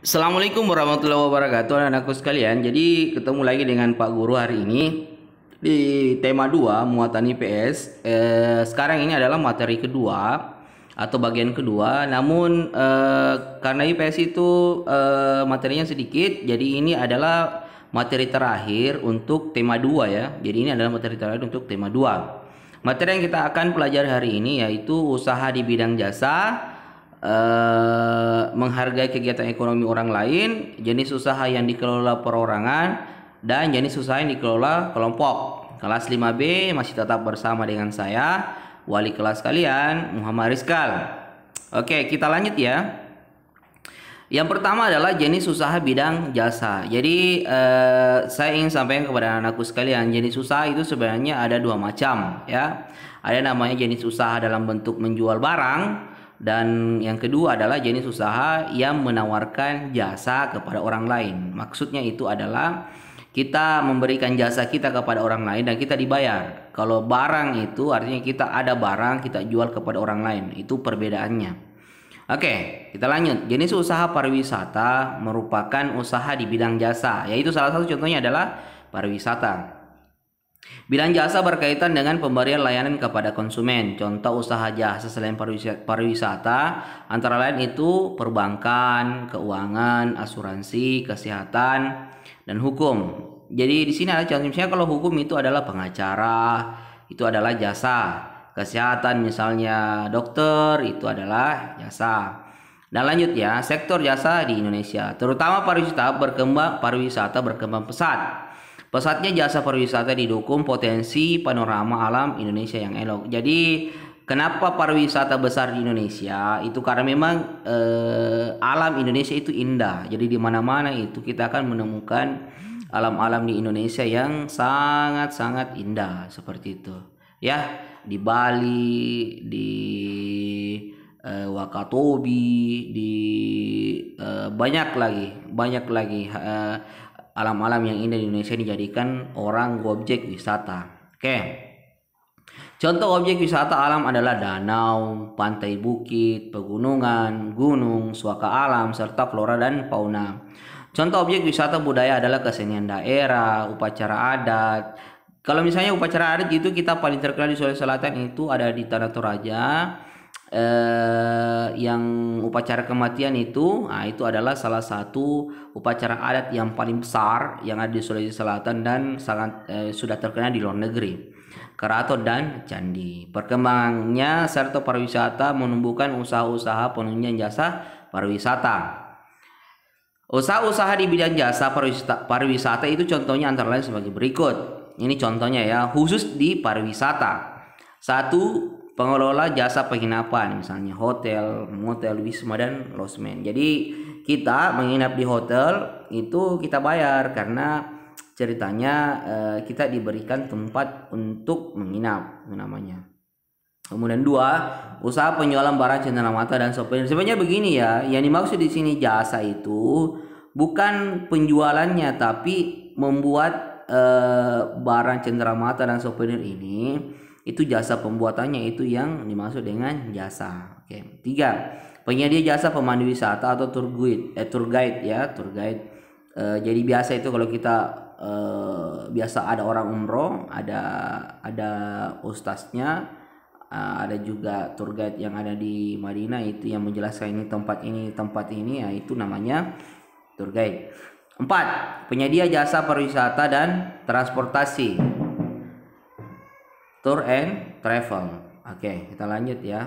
Assalamualaikum warahmatullahi wabarakatuh anak-anakku sekalian. Jadi ketemu lagi dengan Pak Guru hari ini di tema 2 muatan IPS. Sekarang ini adalah materi kedua atau bagian kedua. Namun karena IPS itu materinya sedikit, jadi ini adalah materi terakhir untuk tema 2 ya. Jadi ini adalah materi terakhir untuk tema 2. Materi yang kita akan pelajari hari ini yaitu usaha di bidang jasa, menghargai kegiatan ekonomi orang lain, jenis usaha yang dikelola perorangan, dan jenis usaha yang dikelola kelompok. Kelas 5B masih tetap bersama dengan saya, wali kelas kalian, Muhammad Rizkal. Oke, kita lanjut ya. Yang pertama adalah jenis usaha bidang jasa. Jadi saya ingin sampaikan kepada anakku sekalian, jenis usaha itu sebenarnya ada dua macam ya. Ada namanya jenis usaha dalam bentuk menjual barang, dan yang kedua adalah jenis usaha yang menawarkan jasa kepada orang lain. Maksudnya itu adalah kita memberikan jasa kita kepada orang lain dan kita dibayar. Kalau barang itu artinya kita ada barang kita jual kepada orang lain. Itu perbedaannya. Oke, kita lanjut. Jenis usaha pariwisata merupakan usaha di bidang jasa, yaitu salah satu contohnya adalah pariwisata. Bidang jasa berkaitan dengan pemberian layanan kepada konsumen. Contoh usaha jasa selain pariwisata antara lain itu perbankan, keuangan, asuransi, kesehatan, dan hukum. Jadi di sini ada contoh, misalnya kalau hukum itu adalah pengacara, itu adalah jasa. Kesehatan misalnya dokter, itu adalah jasa. Dan lanjut ya, sektor jasa di Indonesia, terutama pariwisata berkembang pesat. Pesatnya jasa pariwisata didukung potensi panorama alam Indonesia yang elok. Jadi kenapa pariwisata besar di Indonesia? Itu karena memang alam Indonesia itu indah. Jadi di mana-mana itu kita akan menemukan alam-alam di Indonesia yang sangat-sangat indah seperti itu. Ya, di Bali, di Wakatobi, di banyak lagi alam-alam yang indah di Indonesia dijadikan orang objek wisata. Oke. Contoh objek wisata alam adalah danau, pantai bukit, pegunungan, gunung, suaka alam, serta flora dan fauna. Contoh objek wisata budaya adalah kesenian daerah, upacara adat. Kalau misalnya upacara adat itu kita paling terkenal di Sulawesi Selatan itu ada di Tanah Toraja. Yang upacara kematian itu, itu adalah salah satu upacara adat yang paling besar yang ada di Sulawesi Selatan dan sangat sudah terkenal di luar negeri. Keraton dan candi. Perkembangannya serta pariwisata menumbuhkan usaha-usaha penunjang jasa pariwisata. Usaha-usaha di bidang jasa pariwisata itu contohnya antara lain sebagai berikut. Ini contohnya ya, khusus di pariwisata. Satu, pengelola jasa penginapan, misalnya hotel, motel, wisma, dan losmen. Jadi kita menginap di hotel itu kita bayar karena ceritanya kita diberikan tempat untuk menginap namanya. Kemudian dua, usaha penjualan barang cenderamata dan souvenir. Sebenarnya begini ya, yang dimaksud di sini jasa itu bukan penjualannya, tapi membuat barang cenderamata dan souvenir ini. Itu jasa pembuatannya itu yang dimaksud dengan jasa. Oke. Tiga, penyedia jasa pemandu wisata atau tour guide ya, tour guide. Jadi biasa itu kalau kita biasa ada orang umroh, ada ustaznya, ada juga tour guide yang ada di Madinah itu yang menjelaskan ini tempat ini ya, itu namanya tour guide. Empat, penyedia jasa pariwisata dan transportasi, tour and travel. Oke, kita lanjut ya.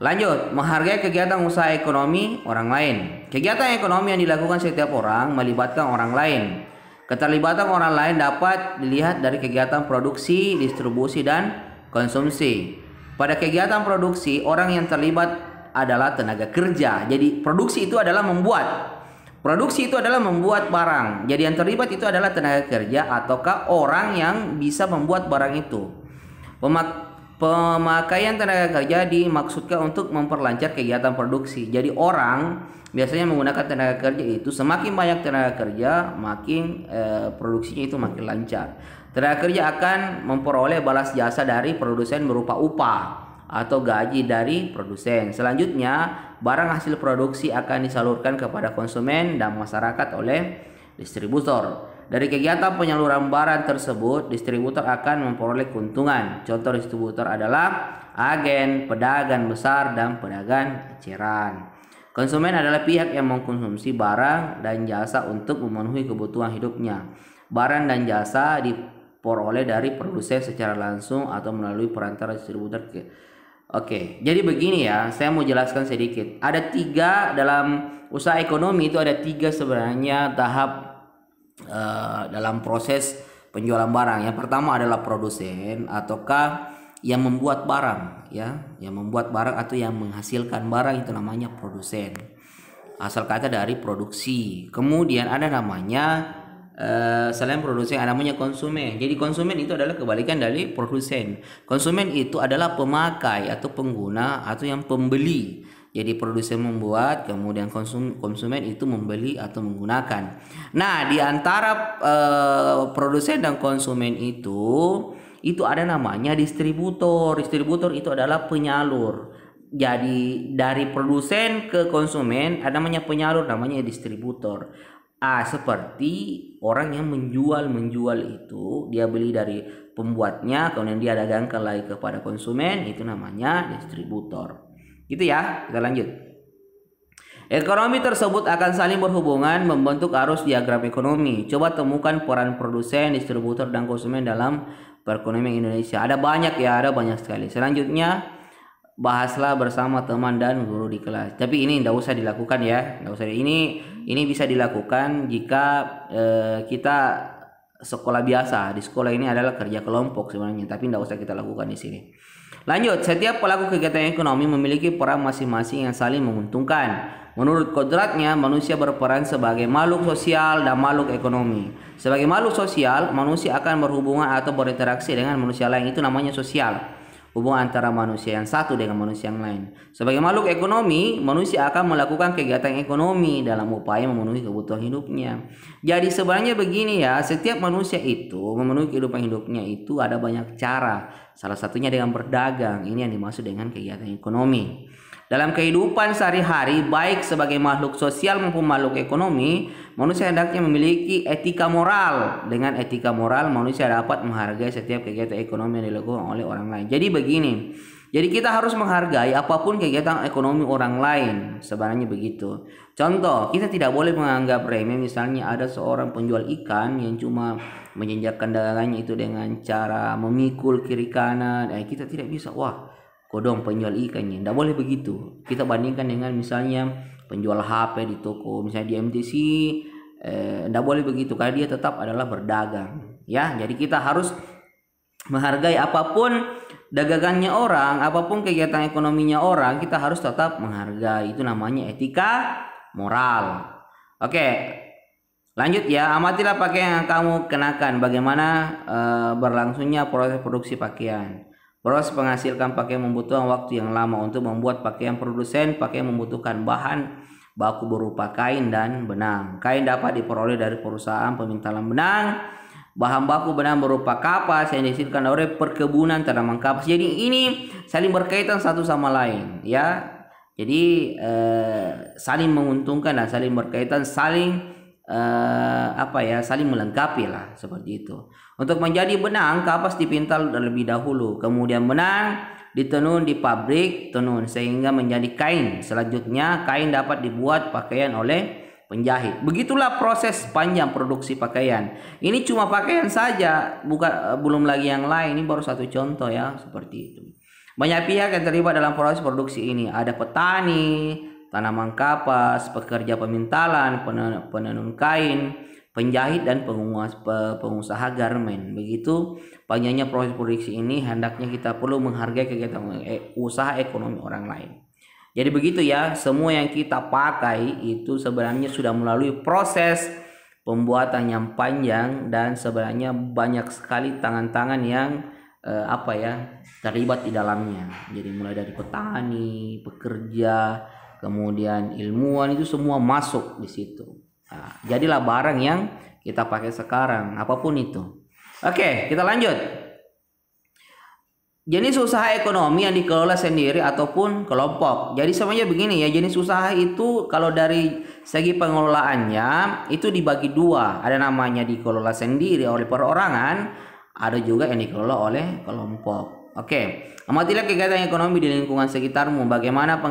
Lanjut, menghargai kegiatan usaha ekonomi orang lain. Kegiatan ekonomi yang dilakukan setiap orang melibatkan orang lain. Keterlibatan orang lain dapat dilihat dari kegiatan produksi, distribusi, dan konsumsi. Pada kegiatan produksi, orang yang terlibat adalah tenaga kerja. Jadi produksi itu adalah membuat. Produksi itu adalah membuat barang. Jadi yang terlibat itu adalah tenaga kerja ataukah orang yang bisa membuat barang itu. Pemakaian tenaga kerja dimaksudkan untuk memperlancar kegiatan produksi. Jadi orang biasanya menggunakan tenaga kerja itu, semakin banyak tenaga kerja, makin produksinya itu makin lancar. Tenaga kerja akan memperoleh balas jasa dari produsen berupa upah. atau gaji dari produsen. Selanjutnya, barang hasil produksi akan disalurkan kepada konsumen dan masyarakat oleh distributor. Dari kegiatan penyaluran barang tersebut, distributor akan memperoleh keuntungan. Contoh distributor adalah agen, pedagang besar, dan pedagang eceran. Konsumen adalah pihak yang mengkonsumsi barang dan jasa untuk memenuhi kebutuhan hidupnya. Barang dan jasa diperoleh dari produsen secara langsung atau melalui perantara distributor. Oke, jadi begini ya, saya mau jelaskan sedikit. Ada 3 dalam usaha ekonomi, itu ada 3 sebenarnya tahap dalam proses penjualan barang. Yang pertama adalah produsen ataukah yang membuat barang, ya, yang membuat barang atau yang menghasilkan barang, itu namanya produsen. Asal kata dari produksi. Kemudian ada namanya selain produsen ada namanya konsumen. Jadi konsumen itu adalah kebalikan dari produsen. Konsumen itu adalah pemakai atau pengguna atau yang pembeli. Jadi produsen membuat, kemudian konsumen itu membeli atau menggunakan. Nah, di antara produsen dan konsumen itu ada namanya distributor. Distributor itu adalah penyalur. Jadi dari produsen ke konsumen ada namanya penyalur, namanya distributor. Seperti orang yang menjual itu, dia beli dari pembuatnya, kemudian dia dagangkan lagi kepada konsumen, itu namanya distributor. Gitu ya, kita lanjut. Ekonomi tersebut akan saling berhubungan membentuk arus diagram ekonomi. Coba temukan peran produsen, distributor, dan konsumen dalam perekonomian Indonesia. Ada banyak ya, ada banyak sekali. Selanjutnya, bahaslah bersama teman dan guru di kelas. Tapi ini tidak usah dilakukan ya, tidak usah. Ini bisa dilakukan jika kita sekolah biasa. Di sekolah ini adalah kerja kelompok sebenarnya, tapi tidak usah kita lakukan di sini. Lanjut, setiap pelaku kegiatan ekonomi memiliki peran masing-masing yang saling menguntungkan. Menurut kodratnya, manusia berperan sebagai makhluk sosial dan makhluk ekonomi. Sebagai makhluk sosial, manusia akan berhubungan atau berinteraksi dengan manusia lain. Itu namanya sosial. Hubungan antara manusia yang satu dengan manusia yang lain. Sebagai makhluk ekonomi, manusia akan melakukan kegiatan ekonomi dalam upaya memenuhi kebutuhan hidupnya. Jadi sebenarnya begini ya, setiap manusia itu memenuhi kehidupan hidupnya itu ada banyak cara. Salah satunya dengan berdagang. Ini yang dimaksud dengan kegiatan ekonomi. Dalam kehidupan sehari-hari, baik sebagai makhluk sosial maupun makhluk ekonomi, manusia hendaknya memiliki etika moral. Dengan etika moral, manusia dapat menghargai setiap kegiatan ekonomi yang dilakukan oleh orang lain. Jadi begini, jadi kita harus menghargai apapun kegiatan ekonomi orang lain. Sebenarnya begitu. Contoh, kita tidak boleh menganggap remeh misalnya ada seorang penjual ikan yang cuma menjenjakkan dagangannya itu dengan cara memikul kiri kanan. Kita tidak bisa, wah, kodong penjual ikannya, tidak boleh begitu. Kita bandingkan dengan misalnya penjual HP di toko, misalnya di MTC, tidak boleh begitu karena dia tetap adalah berdagang. Ya, jadi kita harus menghargai apapun dagangannya orang, apapun kegiatan ekonominya orang, kita harus tetap menghargai. Itu namanya etika moral. Oke, lanjut ya. Amatilah pakaian yang kamu kenakan. Bagaimana berlangsungnya proses produksi pakaian. Proses menghasilkan pakaian membutuhkan waktu yang lama. Untuk membuat pakaian produsen, pakaian membutuhkan bahan baku berupa kain dan benang. Kain dapat diperoleh dari perusahaan pemintalan benang. Bahan baku benang berupa kapas yang dihasilkan oleh perkebunan tanaman kapas. Jadi ini saling berkaitan satu sama lain, ya. Jadi saling menguntungkan dan saling berkaitan, saling saling melengkapi lah, seperti itu. Untuk menjadi benang, kapas dipintal terlebih dahulu, kemudian benang ditenun di pabrik tenun sehingga menjadi kain. Selanjutnya kain dapat dibuat pakaian oleh penjahit. Begitulah proses panjang produksi pakaian. Ini cuma pakaian saja, belum lagi yang lain. Ini baru satu contoh ya, seperti itu. Banyak pihak yang terlibat dalam proses produksi ini. Ada petani, tanaman kapas, pekerja pemintalan, penenun kain, penjahit, dan pengusaha garmen. Begitu panjangnya proses produksi ini, hendaknya kita perlu menghargai kegiatan usaha ekonomi orang lain. Jadi begitu ya, semua yang kita pakai itu sebenarnya sudah melalui proses pembuatan yang panjang dan sebenarnya banyak sekali tangan-tangan yang terlibat di dalamnya. Jadi mulai dari petani, pekerja, kemudian ilmuwan, itu semua masuk di situ. Nah, jadilah barang yang kita pakai sekarang, apapun itu. Oke, kita lanjut. jenis usaha ekonomi yang dikelola sendiri ataupun kelompok. Jadi sebenarnya begini ya, jenis usaha itu kalau dari segi pengelolaannya itu dibagi dua. Ada namanya dikelola sendiri oleh perorangan, ada juga yang dikelola oleh kelompok. Oke, amatilah kegiatan ekonomi di lingkungan sekitarmu. Bagaimana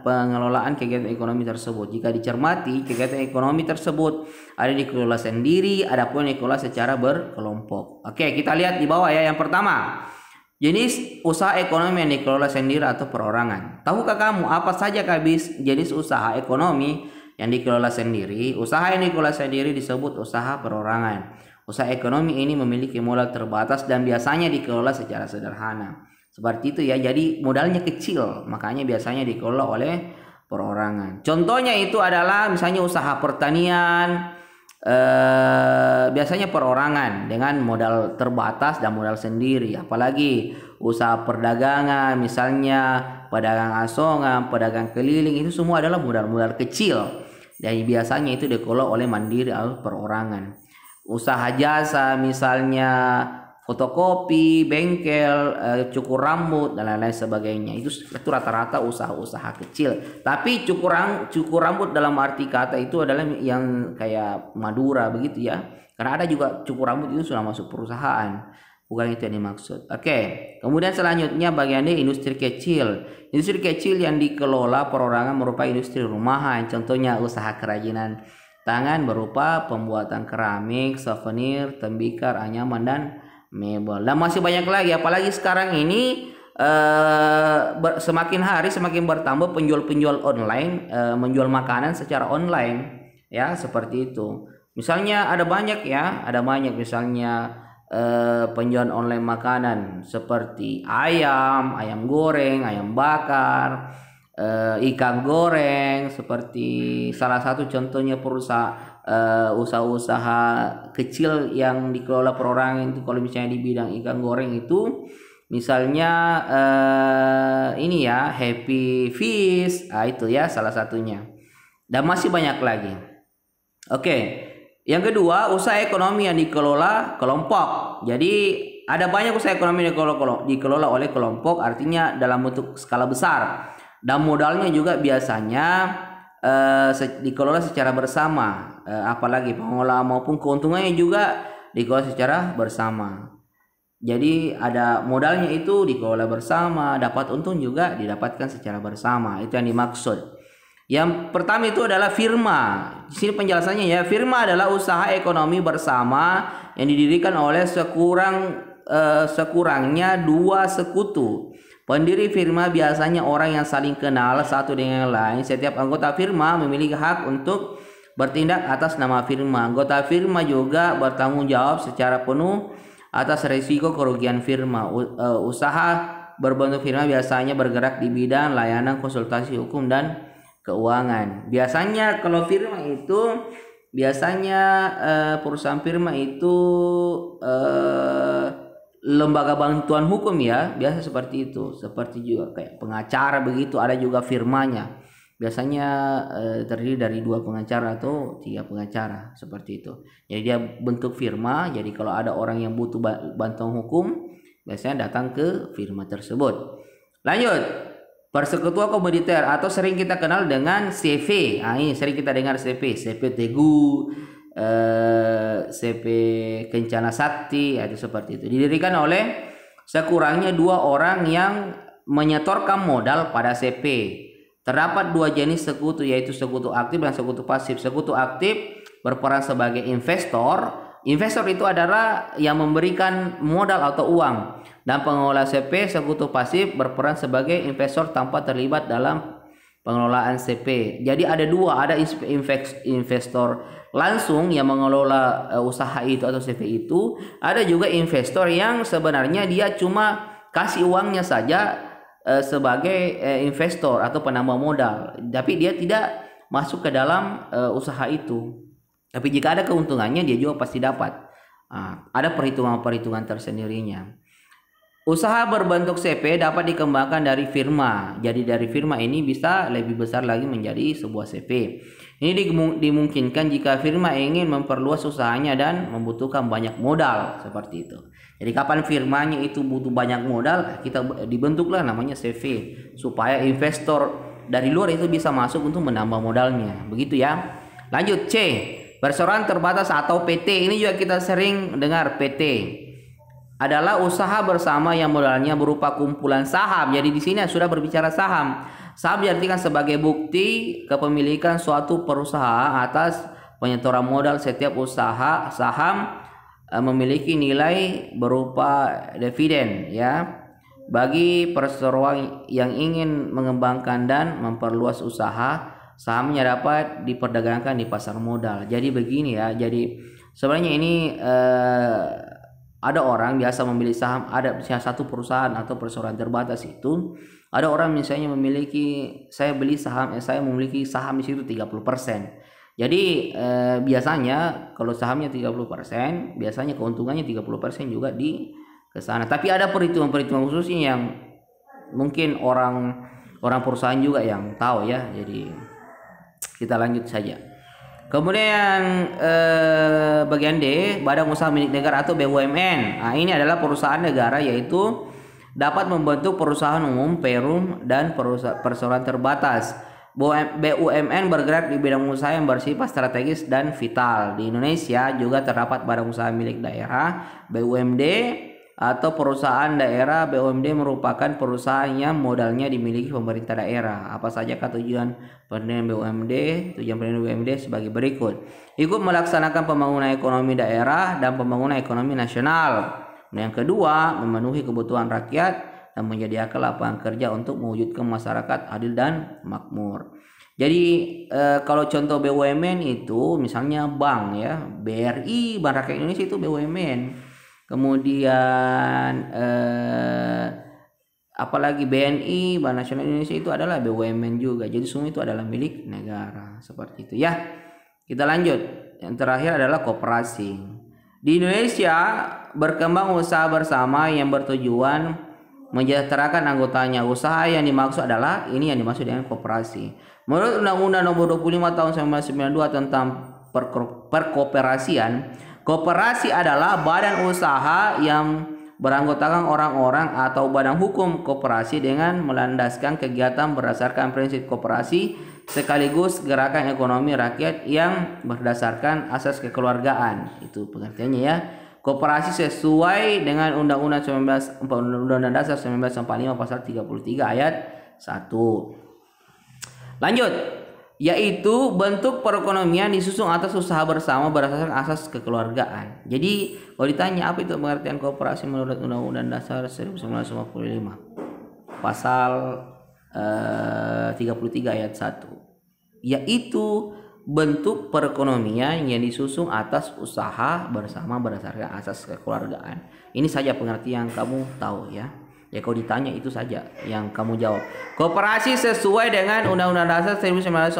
pengelolaan kegiatan ekonomi tersebut? Jika dicermati, kegiatan ekonomi tersebut ada dikelola sendiri, ada pun dikelola secara berkelompok. Oke, kita lihat di bawah ya. Yang pertama, jenis usaha ekonomi yang dikelola sendiri atau perorangan. Tahukah kamu apa saja jenis usaha ekonomi yang dikelola sendiri? Usaha yang dikelola sendiri disebut usaha perorangan. Usaha ekonomi ini memiliki modal terbatas dan biasanya dikelola secara sederhana. Seperti itu ya, jadi modalnya kecil, makanya biasanya dikelola oleh perorangan. Contohnya itu adalah misalnya usaha pertanian, biasanya perorangan dengan modal terbatas dan modal sendiri. Apalagi usaha perdagangan, misalnya pedagang asongan, pedagang keliling, itu semua adalah modal-modal kecil dan biasanya itu dikelola oleh mandiri atau perorangan. Usaha jasa misalnya fotokopi, bengkel, cukur rambut dan lain-lain sebagainya. Itu rata-rata usaha-usaha kecil. Tapi cukur rambut dalam arti kata itu adalah yang kayak Madura begitu ya. Karena ada juga cukur rambut itu sudah masuk perusahaan. Bukan itu yang dimaksud. Oke. Kemudian selanjutnya bagiannya industri kecil. Industri kecil yang dikelola perorangan merupakan industri rumahan. Contohnya usaha kerajinan tangan berupa pembuatan keramik, souvenir, tembikar, anyaman dan mebel. Dan masih banyak lagi, apalagi sekarang ini semakin hari semakin bertambah penjual-penjual online, menjual makanan secara online ya, seperti itu. Misalnya ada banyak misalnya penjualan online makanan seperti ayam goreng, ayam bakar, ikan goreng, seperti salah satu contohnya usaha-usaha kecil yang dikelola perorangan itu. Kalau misalnya di bidang ikan goreng itu misalnya ini ya, Happy Fish, itu ya salah satunya, dan masih banyak lagi. Oke, yang kedua usaha ekonomi yang dikelola kelompok. Jadi ada banyak usaha ekonomi yang dikelola oleh kelompok, artinya dalam bentuk skala besar. Dan modalnya juga biasanya dikelola secara bersama, apalagi pengelola maupun keuntungannya juga dikelola secara bersama. Jadi ada modalnya itu dikelola bersama, dapat untung juga didapatkan secara bersama. Itu yang dimaksud. Yang pertama itu adalah firma. Di sini penjelasannya ya, firma adalah usaha ekonomi bersama yang didirikan oleh sekurangnya dua sekutu. Pendiri firma biasanya orang yang saling kenal satu dengan yang lain. Setiap anggota firma memiliki hak untuk bertindak atas nama firma. Anggota firma juga bertanggung jawab secara penuh atas risiko kerugian firma. Usaha berbentuk firma biasanya bergerak di bidang layanan konsultasi hukum dan keuangan. Biasanya kalau firma itu perusahaan firma itu lembaga bantuan hukum ya, biasa seperti itu. Seperti juga kayak pengacara begitu, ada juga firmanya. Biasanya terdiri dari 2 pengacara atau 3 pengacara, seperti itu. Jadi dia bentuk firma. Jadi kalau ada orang yang butuh bantuan hukum, biasanya datang ke firma tersebut. Lanjut, persekutuan komoditer atau sering kita kenal dengan CV. Ini sering kita dengar CV Teguh, CP Kencana Sakti, itu seperti itu. Didirikan oleh sekurangnya 2 orang yang menyetorkan modal pada CP. Terdapat 2 jenis sekutu, yaitu sekutu aktif dan sekutu pasif. Sekutu aktif berperan sebagai investor. Investor itu adalah yang memberikan modal atau uang. Dan pengelola CP sekutu pasif berperan sebagai investor tanpa terlibat dalam pengelolaan CP. Jadi ada 2, ada investor langsung yang mengelola usaha itu atau CP itu. Ada juga investor yang sebenarnya dia cuma kasih uangnya saja sebagai investor atau penambah modal, tapi dia tidak masuk ke dalam usaha itu. Tapi jika ada keuntungannya dia juga pasti dapat. Ada perhitungan-perhitungan tersendirinya. Usaha berbentuk CP dapat dikembangkan dari firma. Jadi dari firma ini bisa lebih besar lagi menjadi sebuah CP. Ini dimungkinkan jika firma ingin memperluas usahanya dan membutuhkan banyak modal seperti itu. Jadi kapan firmanya itu butuh banyak modal, kita dibentuklah namanya CV supaya investor dari luar itu bisa masuk untuk menambah modalnya. Begitu ya. Lanjut C, perseroan terbatas atau PT. Ini juga kita sering dengar PT. Adalah usaha bersama yang modalnya berupa kumpulan saham. Jadi di sini sudah berbicara saham. Saham diartikan sebagai bukti kepemilikan suatu perusahaan atas penyetoran modal. Setiap usaha saham memiliki nilai berupa dividen ya. Bagi perseroan yang ingin mengembangkan dan memperluas usaha, sahamnya dapat diperdagangkan di pasar modal. Jadi begini ya. Jadi sebenarnya ini ada orang biasa memilih saham, ada misalnya satu perusahaan atau perseroan terbatas itu, ada orang misalnya memiliki, saya beli saham, saya memiliki saham di situ 30%. Jadi biasanya kalau sahamnya 30%, biasanya keuntungannya 30% juga di ke sana. Tapi ada perhitungan-perhitungan khususnya yang mungkin orang perusahaan juga yang tahu ya. Jadi kita lanjut saja. Kemudian bagian D, badan usaha milik negara atau BUMN. Nah, ini adalah perusahaan negara, yaitu dapat membentuk perusahaan umum, perum, dan perseroan terbatas. BUMN bergerak di bidang usaha yang bersifat strategis dan vital. Di Indonesia juga terdapat badan usaha milik daerah, BUMD, atau perusahaan daerah. BUMD merupakan perusahaan yang modalnya dimiliki pemerintah daerah. Apa saja tujuan pendirian BUMD? Tujuan pendirian BUMD sebagai berikut: ikut melaksanakan pembangunan ekonomi daerah dan pembangunan ekonomi nasional. Yang kedua, memenuhi kebutuhan rakyat dan menyediakan lapangan kerja untuk mewujudkan masyarakat adil dan makmur. Jadi kalau contoh BUMN itu misalnya bank ya, BRI, Bank Rakyat Indonesia itu BUMN. Kemudian apalagi BNI, Bank Nasional Indonesia itu adalah BUMN juga. Jadi semua itu adalah milik negara, seperti itu ya. Kita lanjut. Yang terakhir adalah koperasi. Di Indonesia berkembang usaha bersama yang bertujuan mensejahterakan anggotanya. Usaha yang dimaksud adalah ini yang dimaksud dengan koperasi. Menurut Undang-Undang Nomor 25 Tahun 1992 tentang perkoperasian, koperasi adalah badan usaha yang beranggotakan orang-orang atau badan hukum koperasi dengan melandaskan kegiatan berdasarkan prinsip koperasi sekaligus gerakan ekonomi rakyat yang berdasarkan asas kekeluargaan. Itu pengertiannya ya. Koperasi sesuai dengan Undang-Undang Dasar 1945 pasal 33 ayat 1. Lanjut. Yaitu bentuk perekonomian disusun atas usaha bersama berdasarkan asas kekeluargaan. Jadi kalau ditanya apa itu pengertian koperasi menurut Undang-Undang Dasar 1945 pasal 33 ayat 1, yaitu bentuk perekonomian yang disusun atas usaha bersama berdasarkan asas kekeluargaan. Ini saja pengertian yang kamu tahu ya. Ya kalau ditanya itu saja yang kamu jawab. Koperasi sesuai dengan Undang-Undang Dasar 1945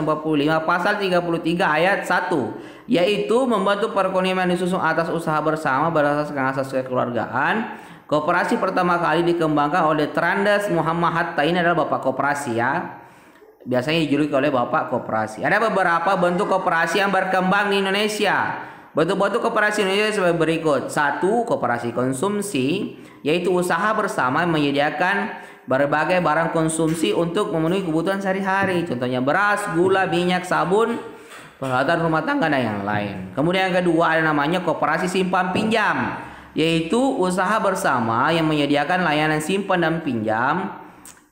pasal 33 ayat 1, yaitu membentuk perekonomian disusun atas usaha bersama berdasarkan asas kekeluargaan. Koperasi pertama kali dikembangkan oleh Trandas Muhammad Hatta. Ini adalah bapak koperasi ya. Biasanya dijuluki oleh bapak koperasi. Ada beberapa bentuk koperasi yang berkembang di Indonesia. Bentuk-bentuk koperasi Indonesia sebagai berikut. 1. Koperasi konsumsi, yaitu usaha bersama menyediakan berbagai barang konsumsi untuk memenuhi kebutuhan sehari-hari. Contohnya beras, gula, minyak, sabun, peralatan rumah tangga dan yang lain. Kemudian yang kedua ada namanya koperasi simpan pinjam, yaitu usaha bersama yang menyediakan layanan simpan dan pinjam.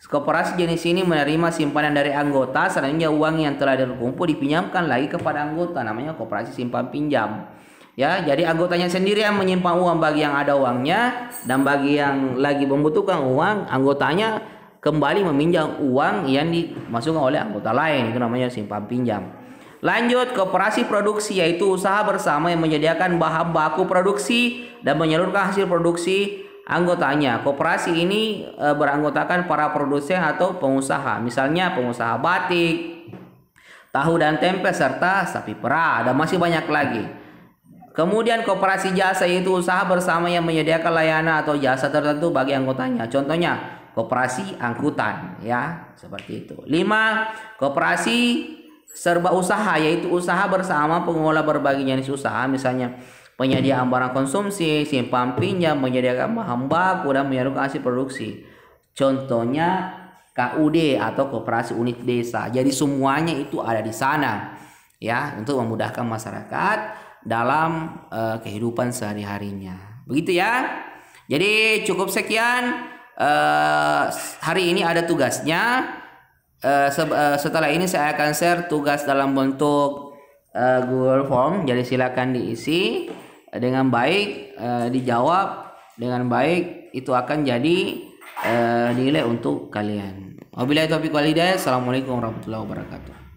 Koperasi jenis ini menerima simpanan dari anggota, selanjutnya uang yang telah terkumpul dipinjamkan lagi kepada anggota, namanya koperasi simpan pinjam. Ya, jadi anggotanya sendiri yang menyimpan uang bagi yang ada uangnya, dan bagi yang lagi membutuhkan uang, anggotanya kembali meminjam uang yang dimasukkan oleh anggota lain. Itu namanya simpan pinjam. Lanjut, koperasi produksi, yaitu usaha bersama yang menyediakan bahan baku produksi dan menyalurkan hasil produksi anggotanya. Koperasi ini beranggotakan para produsen atau pengusaha, misalnya pengusaha batik, tahu dan tempe, serta sapi perah, dan masih banyak lagi. Kemudian koperasi jasa yaitu usaha bersama yang menyediakan layanan atau jasa tertentu bagi anggotanya. Contohnya koperasi angkutan ya, seperti itu. 5. Koperasi serba usaha yaitu usaha bersama pengelola berbagai jenis usaha, misalnya penyediaan barang konsumsi, simpan pinjam, menyediakan bahan baku dan menyalurkan hasil produksi. Contohnya KUD atau koperasi unit desa. Jadi semuanya itu ada di sana ya, untuk memudahkan masyarakat dalam kehidupan sehari-harinya. Begitu ya. Jadi cukup sekian. Hari ini ada tugasnya. Setelah ini saya akan share tugas dalam bentuk Google Form. Jadi silakan diisi dengan baik, dijawab dengan baik. Itu akan jadi nilai untuk kalian. Wabillahi taufiq wal hidayah. Assalamualaikum warahmatullahi wabarakatuh.